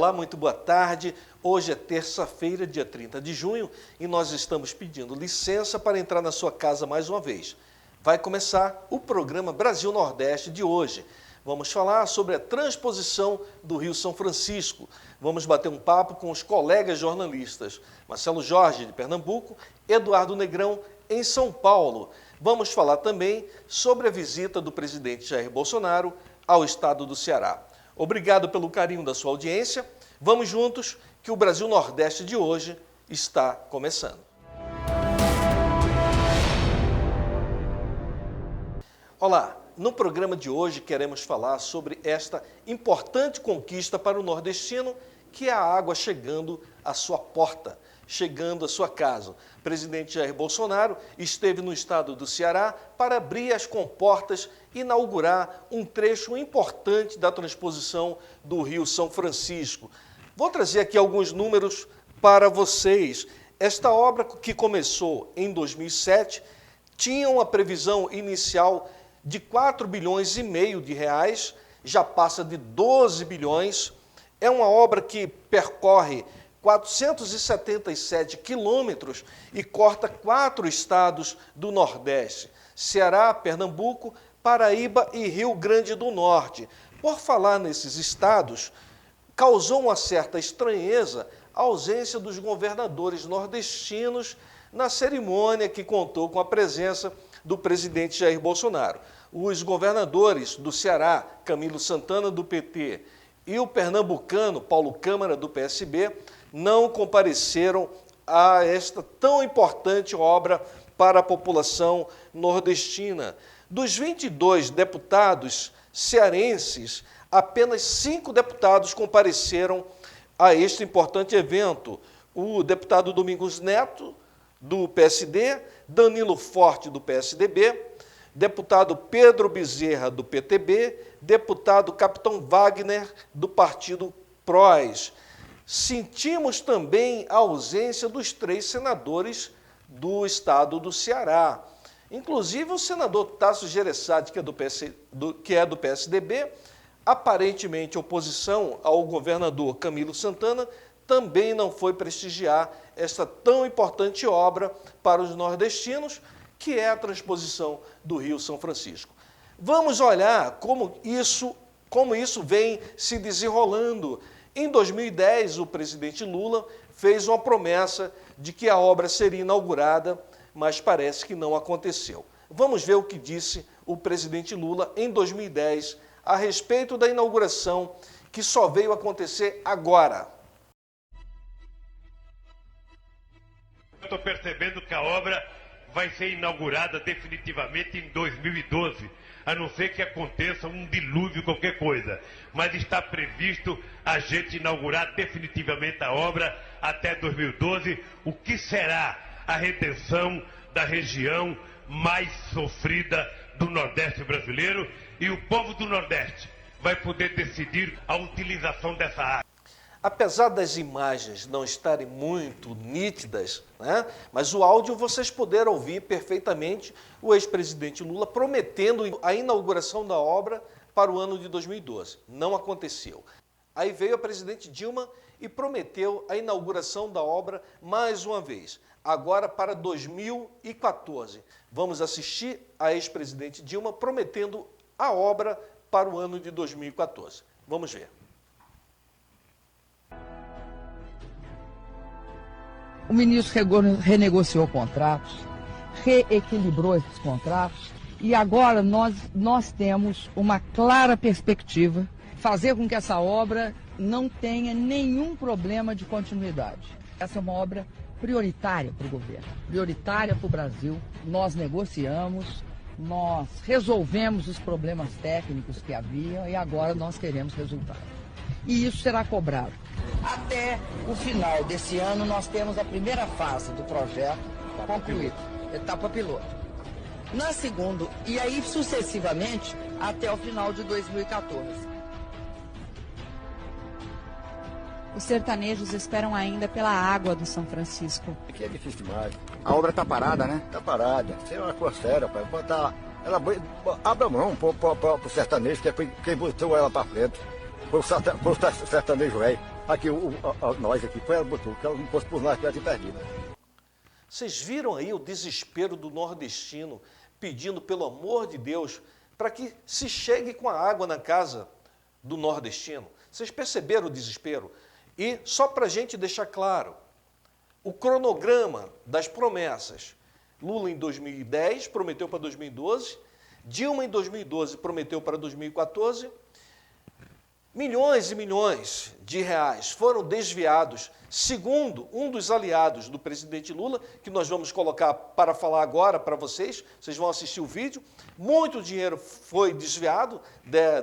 Olá, muito boa tarde. Hoje é terça-feira, dia 30 de junho, e nós estamos pedindo licença para entrar na sua casa mais uma vez. Vai começar o programa Brasil Nordeste de hoje. Vamos falar sobre a transposição do Rio São Francisco. Vamos bater um papo com os colegas jornalistas Marcelo Jorge, de Pernambuco, Eduardo Negrão, em São Paulo. Vamos falar também sobre a visita do presidente Jair Bolsonaro ao estado do Ceará. Obrigado pelo carinho da sua audiência. Vamos juntos, que o Brasil Nordeste de hoje está começando. Olá, no programa de hoje queremos falar sobre esta importante conquista para o nordestino, que é a água chegando à sua porta, chegando à sua casa. O presidente Jair Bolsonaro esteve no estado do Ceará para abrir as comportas e inaugurar um trecho importante da transposição do Rio São Francisco. Vou trazer aqui alguns números para vocês. Esta obra, que começou em 2007, tinha uma previsão inicial de 4 bilhões e meio de reais, já passa de 12 bilhões. É uma obra que percorre 477 quilômetros e corta 4 estados do Nordeste: Ceará, Pernambuco, Paraíba e Rio Grande do Norte. Por falar nesses estados, causou uma certa estranheza a ausência dos governadores nordestinos na cerimônia, que contou com a presença do presidente Jair Bolsonaro. Os governadores do Ceará, Camilo Santana, do PT, e o pernambucano, Paulo Câmara, do PSB, não compareceram a esta tão importante obra para a população nordestina. Dos 22 deputados cearenses, apenas 5 deputados compareceram a este importante evento. O deputado Domingos Neto, do PSD, Danilo Forte, do PSDB, deputado Pedro Bezerra, do PTB, deputado Capitão Wagner, do partido PROS. Sentimos também a ausência dos 3 senadores do estado do Ceará. Inclusive o senador Tasso Gereissati, que é do PSDB, aparentemente oposição ao governador Camilo Santana, também não foi prestigiar esta tão importante obra para os nordestinos, que é a transposição do Rio São Francisco. Vamos olhar como isso vem se desenrolando. Em 2010, o presidente Lula fez uma promessa de que a obra seria inaugurada, mas parece que não aconteceu. Vamos ver o que disse o presidente Lula em 2010 a respeito da inauguração, que só veio acontecer agora. Estou percebendo que a obra vai ser inaugurada definitivamente em 2012, a não ser que aconteça um dilúvio, qualquer coisa. Mas está previsto a gente inaugurar definitivamente a obra até 2012, o que será a redenção da região mais sofrida do Nordeste brasileiro, e o povo do Nordeste vai poder decidir a utilização dessa área. Apesar das imagens não estarem muito nítidas, né, mas o áudio vocês puderam ouvir perfeitamente o ex-presidente Lula prometendo a inauguração da obra para o ano de 2012. Não aconteceu. Aí veio a presidente Dilma e prometeu a inauguração da obra mais uma vez, agora para 2014. Vamos assistir a ex-presidente Dilma prometendo a obra para o ano de 2014. Vamos ver. O ministro renegociou contratos, reequilibrou esses contratos e agora nós temos uma clara perspectiva de fazer com que essa obra não tenha nenhum problema de continuidade. Essa é uma obra prioritária para o governo, prioritária para o Brasil. Nós negociamos, nós resolvemos os problemas técnicos que havia e agora nós queremos resultado. E isso será cobrado. Até o final desse ano, nós temos a primeira fase do projeto concluída, etapa piloto. Na segunda, e aí sucessivamente, até o final de 2014. Os sertanejos esperam ainda pela água do São Francisco. Aqui é difícil demais. A obra está parada, né? Tá parada. Isso é uma coisa séria, pai. Ela abre a mão pro sertanejo, que é quem botou ela para frente. Foi o sertanejo velho. Aqui, nós aqui, foi ela botou, que ela não fosse por nós, que ela tinha perdido. Vocês viram aí o desespero do nordestino pedindo, pelo amor de Deus, para que se chegue com a água na casa do nordestino? Vocês perceberam o desespero? E só para a gente deixar claro, o cronograma das promessas. Lula em 2010 prometeu para 2012, Dilma em 2012 prometeu para 2014. Milhões e milhões de reais foram desviados, segundo um dos aliados do presidente Lula, que nós vamos colocar para falar agora para vocês vão assistir o vídeo. Muito dinheiro foi desviado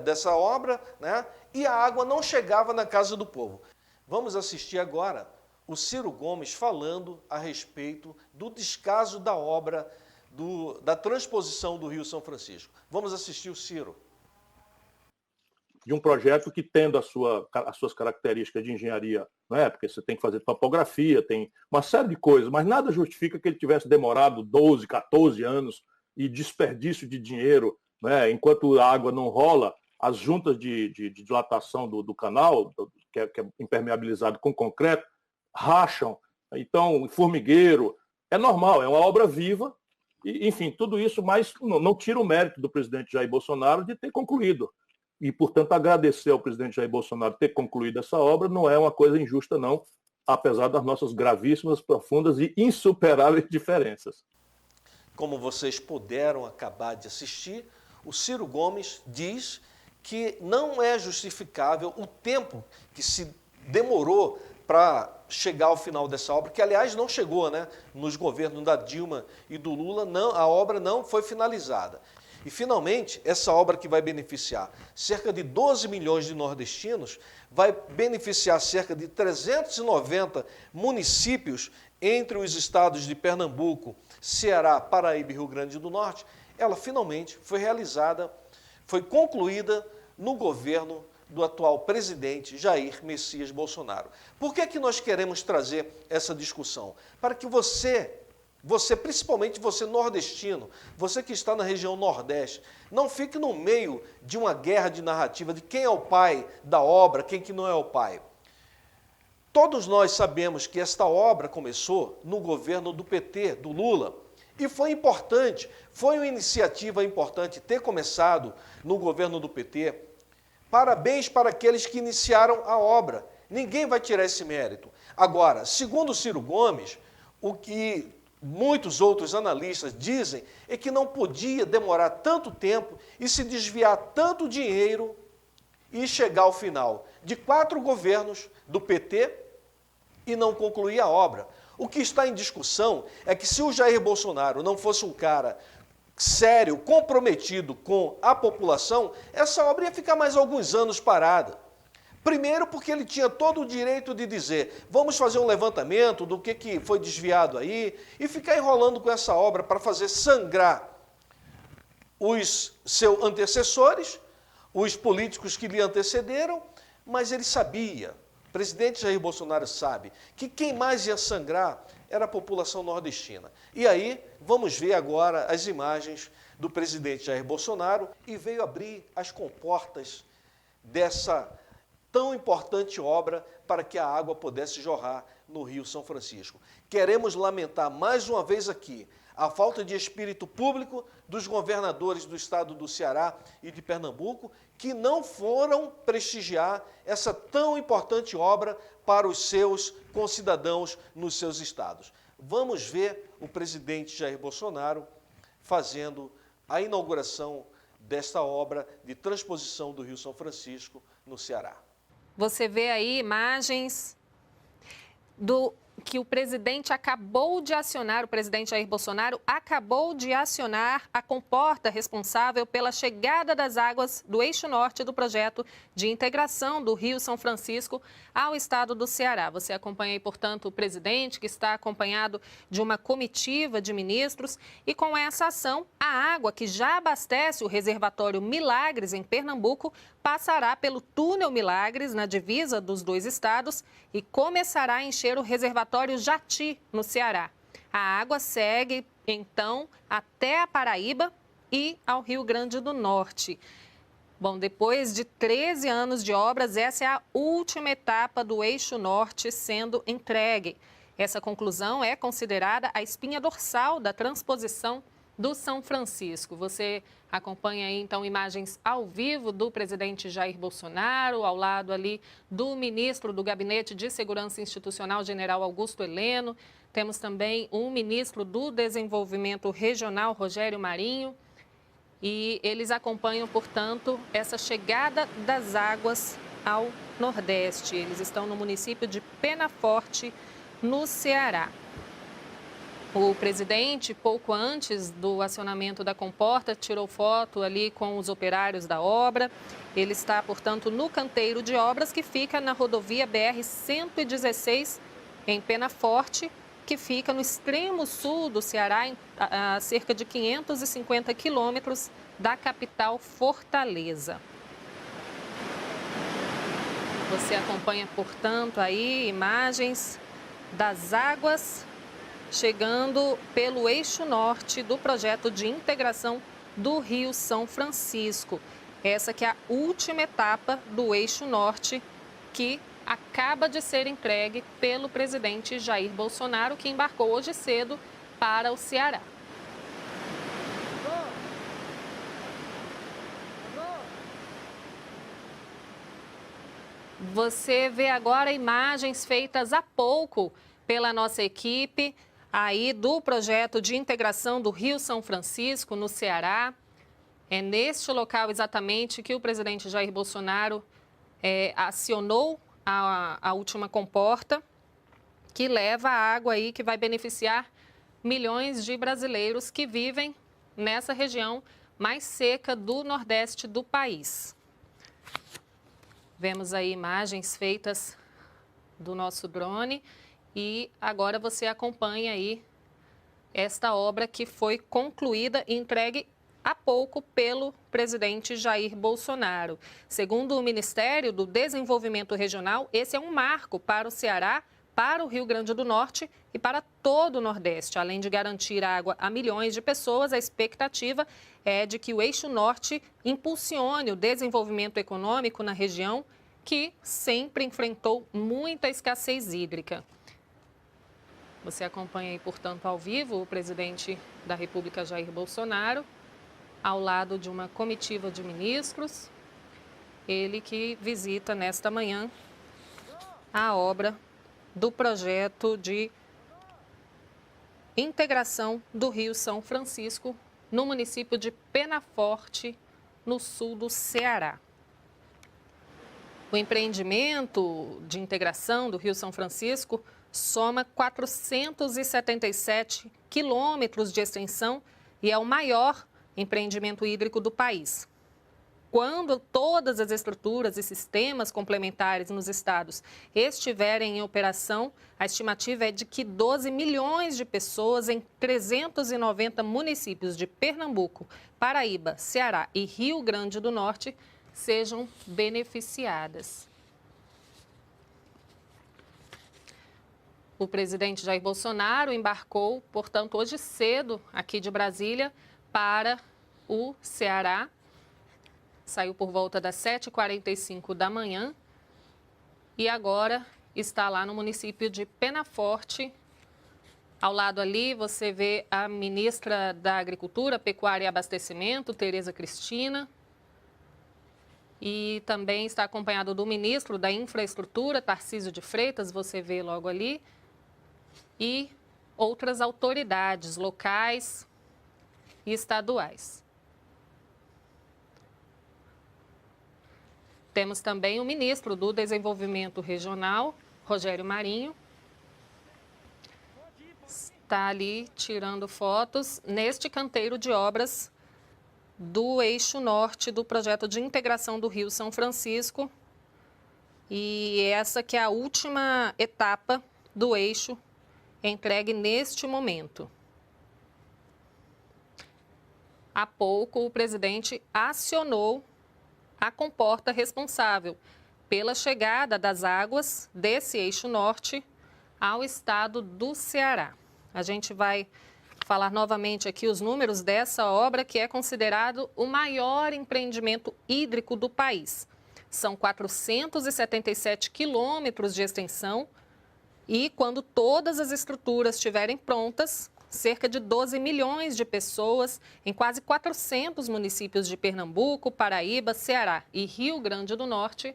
dessa obra, né? E a água não chegava na casa do povo. Vamos assistir agora o Ciro Gomes falando a respeito do descaso da obra da transposição do Rio São Francisco. Vamos assistir o Ciro. De um projeto que, tendo as suas características de engenharia, né, porque você tem que fazer topografia, tem uma série de coisas, mas nada justifica que ele tivesse demorado 12, 14 anos e desperdício de dinheiro, né, enquanto a água não rola, as juntas de dilatação do canal, que é impermeabilizado com concreto, racham, então, formigueiro, é normal, é uma obra viva, e, enfim, tudo isso, mas não tira o mérito do presidente Jair Bolsonaro de ter concluído. E, portanto, agradecer ao presidente Jair Bolsonaro ter concluído essa obra não é uma coisa injusta, não, apesar das nossas gravíssimas, profundas e insuperáveis diferenças. Como vocês puderam acabar de assistir, o Ciro Gomes diz que não é justificável o tempo que se demorou para chegar ao final dessa obra, que, aliás, não chegou, né? Nos governos da Dilma e do Lula, não, a obra não foi finalizada. E, finalmente, essa obra que vai beneficiar cerca de 12 milhões de nordestinos, vai beneficiar cerca de 390 municípios entre os estados de Pernambuco, Ceará, Paraíba e Rio Grande do Norte. Ela, finalmente, foi realizada, foi concluída no governo do atual presidente Jair Messias Bolsonaro. Por que é que nós queremos trazer essa discussão? Para que você, principalmente você nordestino, você que está na região Nordeste, não fique no meio de uma guerra de narrativa de quem é o pai da obra, quem que não é o pai. Todos nós sabemos que esta obra começou no governo do PT, do Lula, e foi importante, foi uma iniciativa importante ter começado no governo do PT. Parabéns para aqueles que iniciaram a obra. Ninguém vai tirar esse mérito. Agora, segundo Ciro Gomes, o que muitos outros analistas dizem é que não podia demorar tanto tempo e se desviar tanto dinheiro e chegar ao final de 4 governos do PT e não concluir a obra. O que está em discussão é que, se o Jair Bolsonaro não fosse um cara sério, comprometido com a população, essa obra ia ficar mais alguns anos parada. Primeiro, porque ele tinha todo o direito de dizer: vamos fazer um levantamento do que foi desviado aí, e ficar enrolando com essa obra para fazer sangrar os seus antecessores, os políticos que lhe antecederam, mas ele sabia, o presidente Jair Bolsonaro sabe, que quem mais ia sangrar era a população nordestina. E aí, vamos ver agora as imagens do presidente Jair Bolsonaro, e veio abrir as comportas dessa tão importante obra para que a água pudesse jorrar no Rio São Francisco. Queremos lamentar mais uma vez aqui a falta de espírito público dos governadores do estado do Ceará e de Pernambuco, que não foram prestigiar essa tão importante obra para os seus concidadãos nos seus estados. Vamos ver o presidente Jair Bolsonaro fazendo a inauguração desta obra de transposição do Rio São Francisco no Ceará. Você vê aí imagens que o presidente acabou de acionar, o presidente Jair Bolsonaro acabou de acionar a comporta responsável pela chegada das águas do eixo norte do projeto de integração do Rio São Francisco ao estado do Ceará. Você acompanha aí, portanto, o presidente, que está acompanhado de uma comitiva de ministros, e com essa ação, a água que já abastece o reservatório Milagres, em Pernambuco, passará pelo túnel Milagres, na divisa dos dois estados, e começará a encher o reservatório Jati, no Ceará. A água segue, então, até a Paraíba e ao Rio Grande do Norte. Bom, depois de 13 anos de obras, essa é a última etapa do Eixo Norte sendo entregue. Essa conclusão é considerada a espinha dorsal da transposição do São Francisco. Você acompanha aí, então, imagens ao vivo do presidente Jair Bolsonaro, ao lado ali do ministro do Gabinete de Segurança Institucional, general Augusto Heleno. Temos também o ministro do Desenvolvimento Regional, Rogério Marinho. E eles acompanham, portanto, essa chegada das águas ao Nordeste. Eles estão no município de Penaforte, no Ceará. O presidente, pouco antes do acionamento da comporta, tirou foto ali com os operários da obra. Ele está, portanto, no canteiro de obras que fica na rodovia BR-116, em Penaforte, que fica no extremo sul do Ceará, a cerca de 550 quilômetros da capital Fortaleza. Você acompanha, portanto, aí imagens das águas chegando pelo eixo norte do projeto de integração do Rio São Francisco. Essa que é a última etapa do eixo norte que acaba de ser entregue pelo presidente Jair Bolsonaro, que embarcou hoje cedo para o Ceará. Você vê agora imagens feitas há pouco pela nossa equipe aí do projeto de integração do Rio São Francisco, no Ceará. É neste local exatamente que o presidente Jair Bolsonaro acionou a última comporta, que leva a água aí que vai beneficiar milhões de brasileiros que vivem nessa região mais seca do Nordeste do país. Vemos aí imagens feitas do nosso drone e agora você acompanha aí esta obra que foi concluída e entregue há pouco pelo presidente Jair Bolsonaro. Segundo o Ministério do Desenvolvimento Regional, esse é um marco para o Ceará, para o Rio Grande do Norte e para todo o Nordeste. Além de garantir água a milhões de pessoas, a expectativa é de que o Eixo Norte impulsione o desenvolvimento econômico na região, que sempre enfrentou muita escassez hídrica. Você acompanha aí, portanto, ao vivo o presidente da República, Jair Bolsonaro, ao lado de uma comitiva de ministros, ele que visita nesta manhã a obra do projeto de integração do Rio São Francisco no município de Penaforte, no sul do Ceará. O empreendimento de integração do Rio São Francisco soma 477 quilômetros de extensão e é o maior empreendimento hídrico do país. Quando todas as estruturas e sistemas complementares nos estados estiverem em operação, a estimativa é de que 12 milhões de pessoas em 390 municípios de Pernambuco, Paraíba, Ceará e Rio Grande do Norte sejam beneficiadas. O presidente Jair Bolsonaro embarcou, portanto, hoje cedo aqui de Brasília para o Ceará. Saiu por volta das 7h45 da manhã e agora está lá no município de Penaforte. Ao lado ali você vê a ministra da Agricultura, Pecuária e Abastecimento, Tereza Cristina. E também está acompanhado do ministro da Infraestrutura, Tarcísio de Freitas, você vê logo ali. E outras autoridades locais e estaduais. Temos também o ministro do Desenvolvimento Regional, Rogério Marinho. Está ali tirando fotos neste canteiro de obras do eixo norte do projeto de integração do Rio São Francisco. E essa que é a última etapa do eixo entregue neste momento. Há pouco, o presidente acionou a comporta responsável pela chegada das águas desse eixo norte ao estado do Ceará. A gente vai falar novamente aqui os números dessa obra, que é considerado o maior empreendimento hídrico do país. São 477 quilômetros de extensão e, quando todas as estruturas estiverem prontas, cerca de 12 milhões de pessoas em quase 400 municípios de Pernambuco, Paraíba, Ceará e Rio Grande do Norte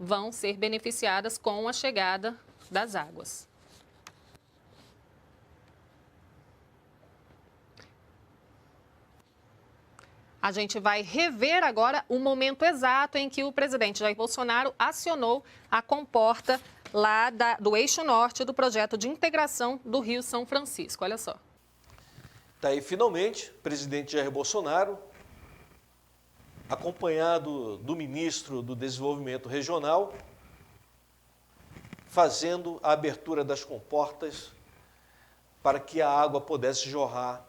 vão ser beneficiadas com a chegada das águas. A gente vai rever agora o momento exato em que o presidente Jair Bolsonaro acionou a comporta lá do eixo norte do projeto de integração do Rio São Francisco. Olha só. Está aí, finalmente, o presidente Jair Bolsonaro, acompanhado do ministro do Desenvolvimento Regional, fazendo a abertura das comportas para que a água pudesse jorrar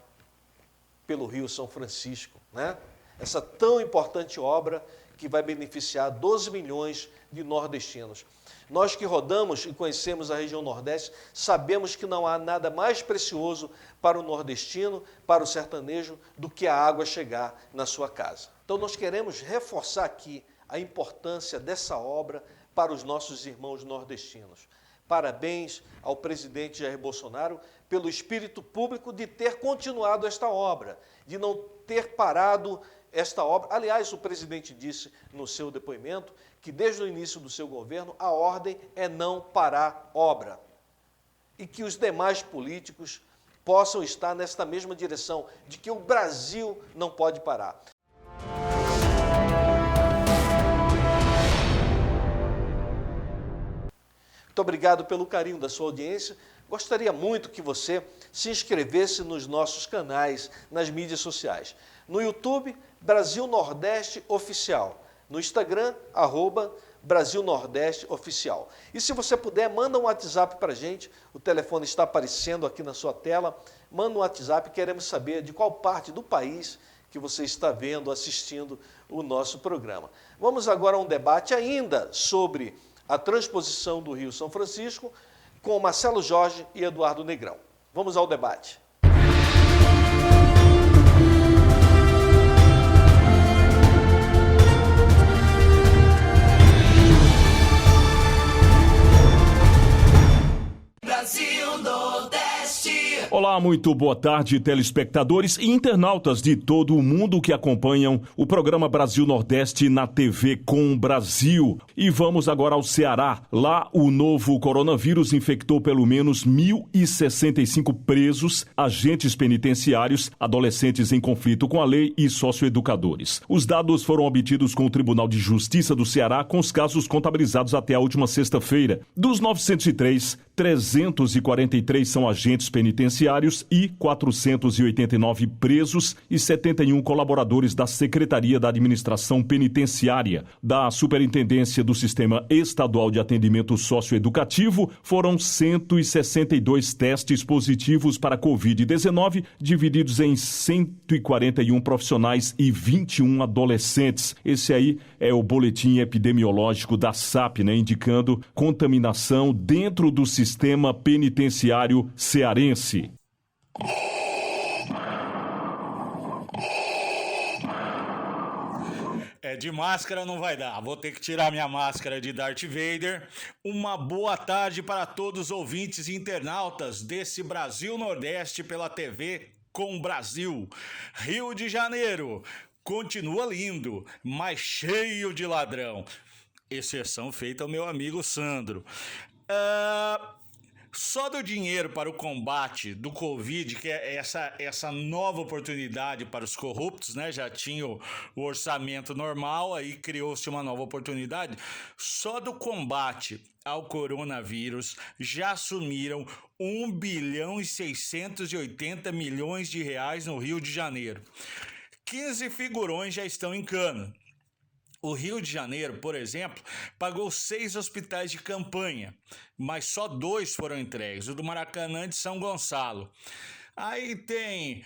pelo Rio São Francisco, né? Essa tão importante obra que vai beneficiar 12 milhões de nordestinos. Nós que rodamos e conhecemos a região Nordeste, sabemos que não há nada mais precioso para o nordestino, para o sertanejo, do que a água chegar na sua casa. Então nós queremos reforçar aqui a importância dessa obra para os nossos irmãos nordestinos. Parabéns ao presidente Jair Bolsonaro pelo espírito público de ter continuado esta obra, de não ter parado esta obra. Aliás, o presidente disse no seu depoimento que desde o início do seu governo a ordem é não parar obra e que os demais políticos possam estar nesta mesma direção, de que o Brasil não pode parar. Muito obrigado pelo carinho da sua audiência. Gostaria muito que você se inscrevesse nos nossos canais, nas mídias sociais. No YouTube, Brasil Nordeste Oficial. No Instagram, @Brasil Nordeste Oficial. E se você puder, manda um WhatsApp para a gente. O telefone está aparecendo aqui na sua tela. Manda um WhatsApp, queremos saber de qual parte do país que você está vendo, assistindo o nosso programa. Vamos agora a um debate ainda sobre a transposição do Rio São Francisco, com Marcelo Jorge e Eduardo Negrão. Vamos ao debate. Brasil Nordeste. Olá, muito boa tarde, telespectadores e internautas de todo o mundo que acompanham o programa Brasil Nordeste na TV Com Brasil. E vamos agora ao Ceará. Lá, o novo coronavírus infectou pelo menos 1.065 presos, agentes penitenciários, adolescentes em conflito com a lei e socioeducadores. Os dados foram obtidos com o Tribunal de Justiça do Ceará com os casos contabilizados até a última sexta-feira. Dos 903, 343 são agentes penitenciários e 489 presos e 71 colaboradores da Secretaria da Administração Penitenciária. Da Superintendência do Sistema Estadual de Atendimento Socioeducativo, foram 162 testes positivos para Covid-19, divididos em 141 profissionais e 21 adolescentes. Esse aí é o boletim epidemiológico da SAP, indicando contaminação dentro do sistema penitenciário cearense. De máscara não vai dar, vou ter que tirar minha máscara de Darth Vader. Uma boa tarde para todos os ouvintes e internautas desse Brasil Nordeste pela TV Com Brasil. Rio de Janeiro continua lindo, mas cheio de ladrão. Exceção feita ao meu amigo Sandro. Só do dinheiro para o combate do Covid, que é essa nova oportunidade para os corruptos, Já tinha o orçamento normal, aí criou-se uma nova oportunidade. Só do combate ao coronavírus já sumiram 1.680 bilhões de reais no Rio de Janeiro. 15 figurões já estão em cana. O Rio de Janeiro, por exemplo, pagou 6 hospitais de campanha, mas só 2 foram entregues, o do Maracanã e de São Gonçalo. Aí tem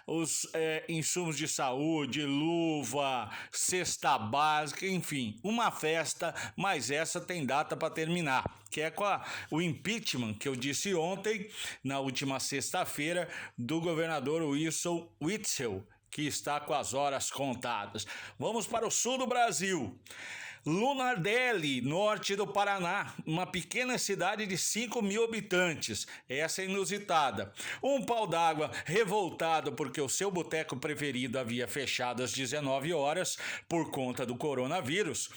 os insumos de saúde, luva, cesta básica, enfim, uma festa, mas essa tem data para terminar, que é com o impeachment que eu disse ontem, na última sexta-feira, do governador Wilson Witzel, que está com as horas contadas. Vamos para o sul do Brasil. Lunardelli, norte do Paraná, uma pequena cidade de 5 mil habitantes. Essa é inusitada. Um pau d'água revoltado porque o seu boteco preferido havia fechado às 19 horas por conta do coronavírus,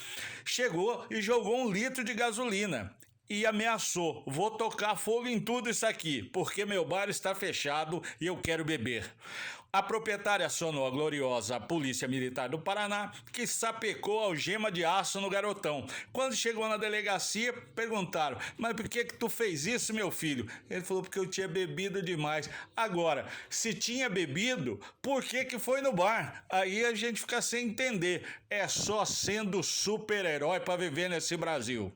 chegou e jogou 1 litro de gasolina e ameaçou: vou tocar fogo em tudo isso aqui, porque meu bar está fechado e eu quero beber. A proprietária acionou a gloriosa Polícia Militar do Paraná, que sapecou algema de aço no garotão. Quando chegou na delegacia, perguntaram: mas por que tu fez isso, meu filho? Ele falou: porque eu tinha bebido demais. Agora, se tinha bebido, por que foi no bar? Aí a gente fica sem entender. É só sendo super-herói para viver nesse Brasil.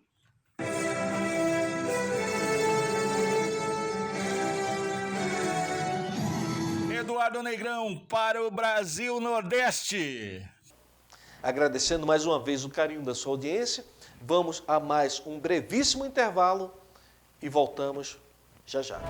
Eduardo Negrão para o Brasil Nordeste. Agradecendo mais uma vez o carinho da sua audiência, vamos a mais um brevíssimo intervalo e voltamos já já.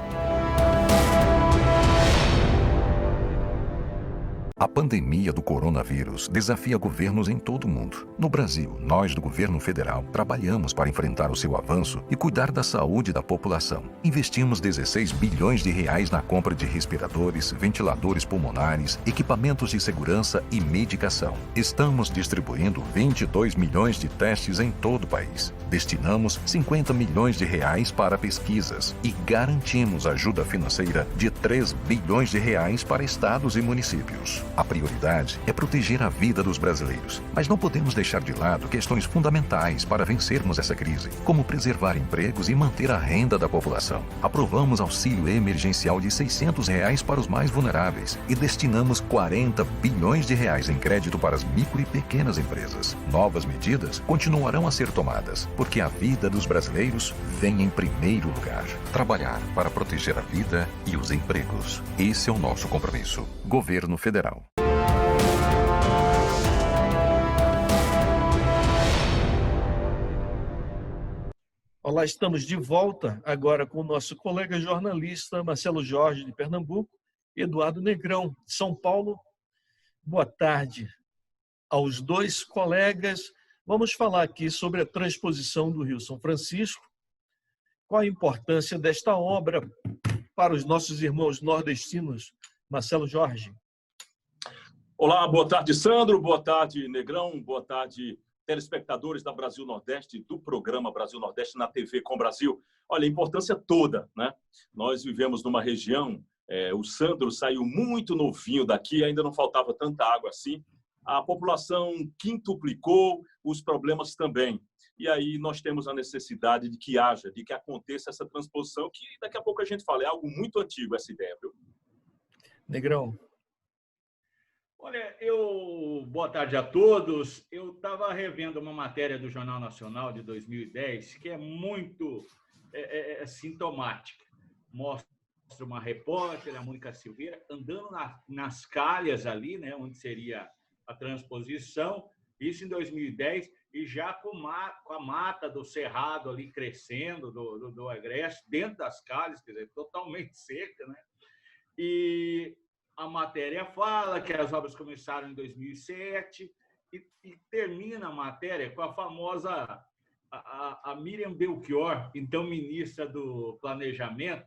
A pandemia do coronavírus desafia governos em todo o mundo. No Brasil, nós do governo federal trabalhamos para enfrentar o seu avanço e cuidar da saúde da população. Investimos 16 bilhões de reais na compra de respiradores, ventiladores pulmonares, equipamentos de segurança e medicação. Estamos distribuindo 22 milhões de testes em todo o país. Destinamos 50 milhões de reais para pesquisas e garantimos ajuda financeira de 3 bilhões de reais para estados e municípios. A prioridade é proteger a vida dos brasileiros, mas não podemos deixar de lado questões fundamentais para vencermos essa crise, como preservar empregos e manter a renda da população. Aprovamos auxílio emergencial de R$ 600 para os mais vulneráveis e destinamos 40 bilhões de reais em crédito para as micro e pequenas empresas. Novas medidas continuarão a ser tomadas, porque a vida dos brasileiros vem em primeiro lugar. Trabalhar para proteger a vida e os empregos. Esse é o nosso compromisso. Governo Federal. Olá, estamos de volta agora com o nosso colega jornalista Marcelo Jorge, de Pernambuco, e Eduardo Negrão, de São Paulo. Boa tarde aos dois colegas. Vamos falar aqui sobre a transposição do Rio São Francisco. Qual a importância desta obra para os nossos irmãos nordestinos? Marcelo Jorge. Olá, boa tarde, Sandro. Boa tarde, Negrão. Boa tarde, telespectadores da Brasil Nordeste, do programa Brasil Nordeste na TV com Brasil. Olha, a importância toda, né? Nós vivemos numa região, o Sandro saiu muito novinho daqui, ainda não faltava tanta água assim. A população quintuplicou, os problemas também. E aí nós temos a necessidade de que aconteça essa transposição, que daqui a pouco a gente fala, é algo muito antigo essa ideia, viu? Negrão. Olha, boa tarde a todos. Eu estava revendo uma matéria do Jornal Nacional de 2010 que é muito sintomática. Mostra uma repórter, a Mônica Silveira, andando nas calhas ali, né, onde seria a transposição, isso em 2010, e já com a mata do cerrado ali crescendo, do agreste, dentro das calhas, quer dizer, totalmente seca, né? E a matéria fala que as obras começaram em 2007 e termina a matéria com a famosa a Miriam Belchior, então ministra do Planejamento,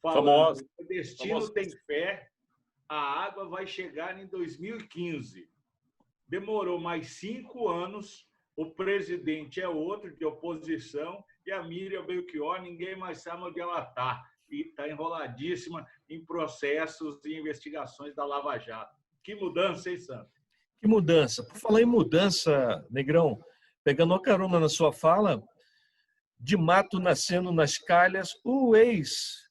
falando que o destino tem fé, a água vai chegar em 2015. Demorou mais 5 anos, o presidente é outro, de oposição, e a Miriam Belchior, ninguém mais sabe onde ela está. E está enroladíssima em processos e investigações da Lava Jato. Que mudança, hein, Sandro? Que mudança. Por falar em mudança, Negrão, pegando uma carona na sua fala, de mato nascendo nas calhas, o ex-aliado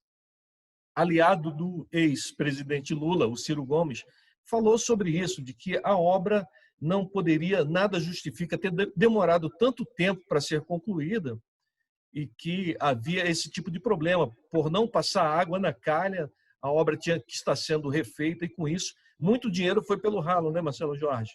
do ex-presidente Lula, o Ciro Gomes, falou sobre isso, de que a obra não poderia, nada justifica ter demorado tanto tempo para ser concluída, e que havia esse tipo de problema, por não passar água na calha, a obra tinha que estar sendo refeita e, com isso, muito dinheiro foi pelo ralo, né, Marcelo Jorge?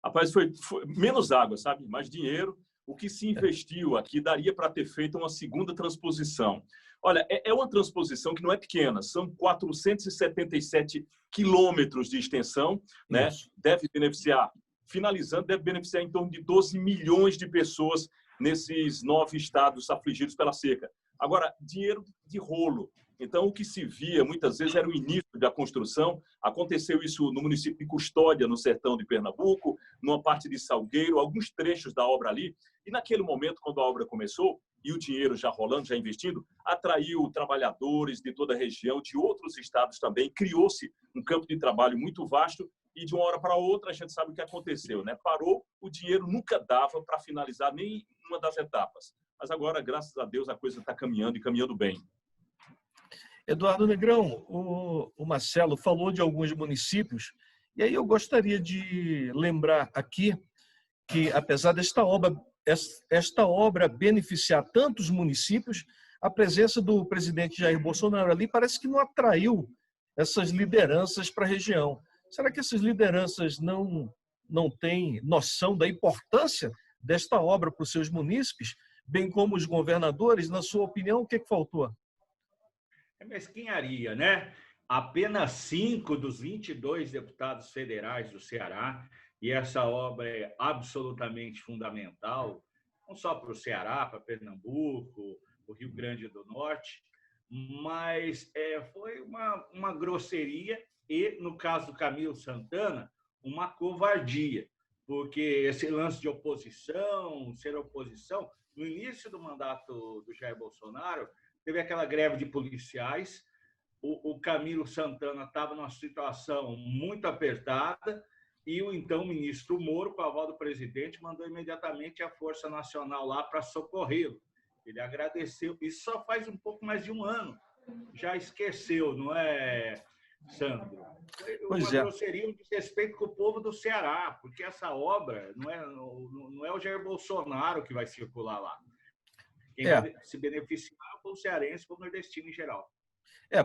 Rapaz, foi menos água, sabe? Mais dinheiro. O que se investiu aqui daria para ter feito uma segunda transposição. Olha, é uma transposição que não é pequena, são 477 quilômetros de extensão, né? Deve beneficiar, finalizando, deve beneficiar em torno de 12 milhões de pessoas nesses 9 estados afligidos pela seca. Agora, dinheiro de rolo. Então, o que se via muitas vezes era o início da construção. Aconteceu isso no município de Custódia, no sertão de Pernambuco, numa parte de Salgueiro, alguns trechos da obra ali. E naquele momento, quando a obra começou, e o dinheiro já rolando, já investindo, atraiu trabalhadores de toda a região, de outros estados também. Criou-se um campo de trabalho muito vasto e de uma hora para outra a gente sabe o que aconteceu, né? Parou, o dinheiro nunca dava para finalizar nem uma das etapas. Mas agora, graças a Deus, a coisa está caminhando e caminhando bem. Eduardo Negrão, o Marcelo falou de alguns municípios, e aí eu gostaria de lembrar aqui que, apesar desta obra beneficiar tantos municípios, a presença do presidente Jair Bolsonaro ali parece que não atraiu essas lideranças para a região. Será que essas lideranças não têm noção da importância desta obra para os seus munícipes, bem como os governadores? Na sua opinião, o que faltou? É mesquinharia, né? Apenas 5 dos 22 deputados federais do Ceará, e essa obra é absolutamente fundamental, não só para o Ceará, para Pernambuco, o Rio Grande do Norte, mas foi uma grosseria e, no caso do Camilo Santana, uma covardia, porque esse lance de oposição, ser oposição, no início do mandato do Jair Bolsonaro, teve aquela greve de policiais, o Camilo Santana estava numa situação muito apertada e o então ministro Moro, com a aval do presidente, mandou imediatamente a Força Nacional lá para socorrê-lo. Ele agradeceu. Isso só faz um pouco mais de um ano. Já esqueceu, não é, Sandro? Uma grosseria, um desrespeito com o povo do Ceará, porque essa obra não é o Jair Bolsonaro que vai circular lá. Quem vai se beneficiar é o povo cearense e o nordestino em geral.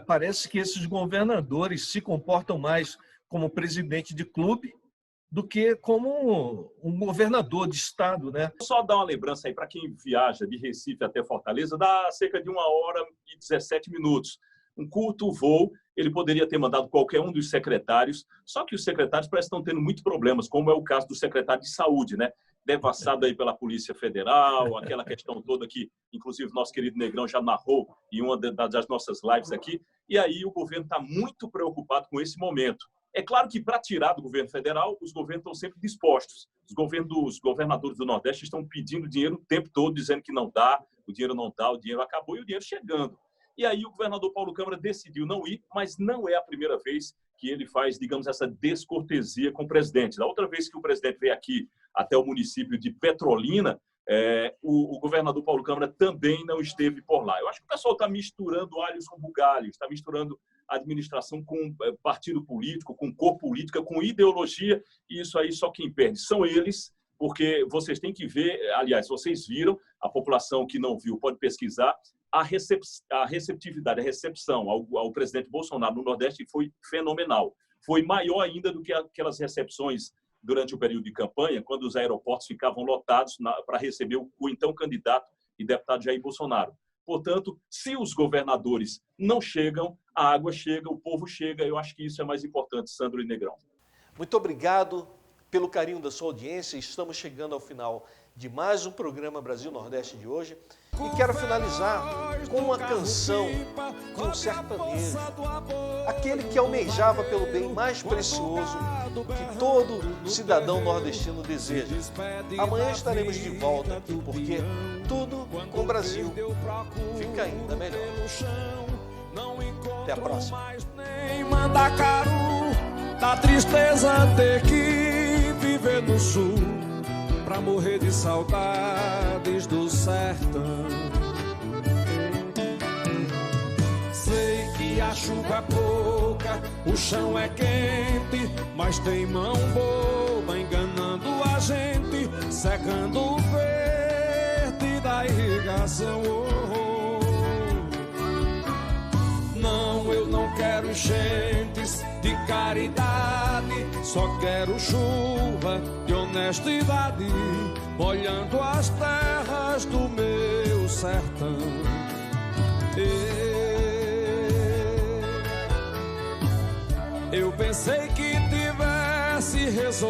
Parece que esses governadores se comportam mais como presidente de clube do que como um governador de estado, né? Só dar uma lembrança aí para quem viaja de Recife até Fortaleza, dá cerca de 1 hora e 17 minutos. Um curto voo, ele poderia ter mandado qualquer um dos secretários, só que os secretários parecem que estão tendo muitos problemas, como é o caso do secretário de Saúde, né? Devassado aí pela Polícia Federal, aquela questão toda que, inclusive, nosso querido Negrão já narrou em uma das nossas lives aqui, e aí o governo está muito preocupado com esse momento. É claro que, para tirar do governo federal, os governos estão sempre dispostos. Os governadores do Nordeste estão pedindo dinheiro o tempo todo, dizendo que não dá, o dinheiro não dá, o dinheiro acabou e o dinheiro chegando. E aí o governador Paulo Câmara decidiu não ir, mas não é a primeira vez que ele faz, digamos, essa descortesia com o presidente. Da outra vez que o presidente veio aqui até o município de Petrolina, o governador Paulo Câmara também não esteve por lá. Eu acho que o pessoal está misturando alhos com bugalhos, está misturando administração com partido político, com cor política, com ideologia, e isso aí só quem perde são eles, porque vocês têm que ver, aliás, vocês viram, a população que não viu pode pesquisar, a receptividade, a recepção ao presidente Bolsonaro no Nordeste foi fenomenal. Foi maior ainda do que aquelas recepções durante o período de campanha, quando os aeroportos ficavam lotados para receber o então candidato e deputado Jair Bolsonaro. Portanto, se os governadores não chegam, a água chega, o povo chega. Eu acho que isso é mais importante, Sandro e Negrão. Muito obrigado pelo carinho da sua audiência. Estamos chegando ao final de mais um programa Brasil Nordeste de hoje. E quero finalizar com uma canção de um sertanejo, aquele que almejava pelo bem mais precioso que todo cidadão nordestino deseja. Amanhã estaremos de volta, porque tudo com o Brasil fica ainda melhor. Até a próxima. Da tristeza ter que viver no sul, pra morrer de saudades do sertão. Sei que a chuva é pouca, o chão é quente, mas tem mão boba enganando a gente, secando o verde da irrigação. Não, eu não quero enchentes de caridade, só quero chuva de honestidade, molhando as terras do meu sertão. Eu pensei que tivesse resolvido